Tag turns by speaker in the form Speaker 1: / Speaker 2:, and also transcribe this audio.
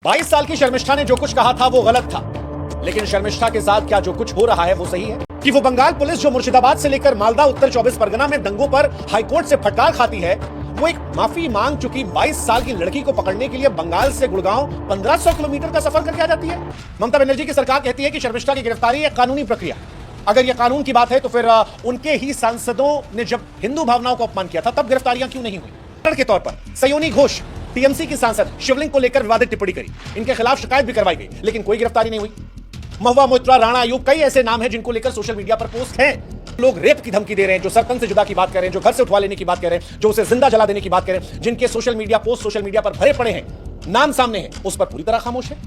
Speaker 1: 22 साल की शर्मिष्ठा ने जो कुछ कहा था वो गलत था, लेकिन शर्मिष्ठा के साथ क्या जो कुछ हो रहा है वो सही है? कि वो बंगाल पुलिस जो मुर्शिदाबाद से लेकर मालदा उत्तर 24 परगना में दंगों पर हाईकोर्ट से फटकार खाती है, वो एक माफी मांग चुकी 22 साल की लड़की को पकड़ने के लिए बंगाल से गुड़गांव 1500 किलोमीटर का सफर करके आ जाती है। ममता बनर्जी की सरकार कहती है कि शर्मिष्ठा की गिरफ्तारी एक कानूनी प्रक्रिया। अगर यह कानून की बात है तो फिर उनके ही सांसदों ने जब हिंदू भावनाओं को अपमान किया था तब गिरफ्तारियां क्यों नहीं हुई? के तौर पर सयोनी घोष टीएमसी की सांसद शिवलिंग को लेकर विवादित टिप्पणी करी, इनके खिलाफ शिकायत भी करवाई गई, लेकिन कोई गिरफ्तारी नहीं हुई। महुआ मोइत्रा, राणा आयोग, कई ऐसे नाम हैं जिनको लेकर सोशल मीडिया पर पोस्ट हैं। लोग रेप की धमकी दे रहे हैं, जो सरपंच से जुदा की बात कर रहे हैं, जो घर से उठवा लेने की बात कर रहे हैं, जो उसे जिंदा जला देने की बात कर रहे हैं, जिनके social media post social media पर भरे पड़े हैं, नाम सामने है, उस पर पूरी तरह खामोश है।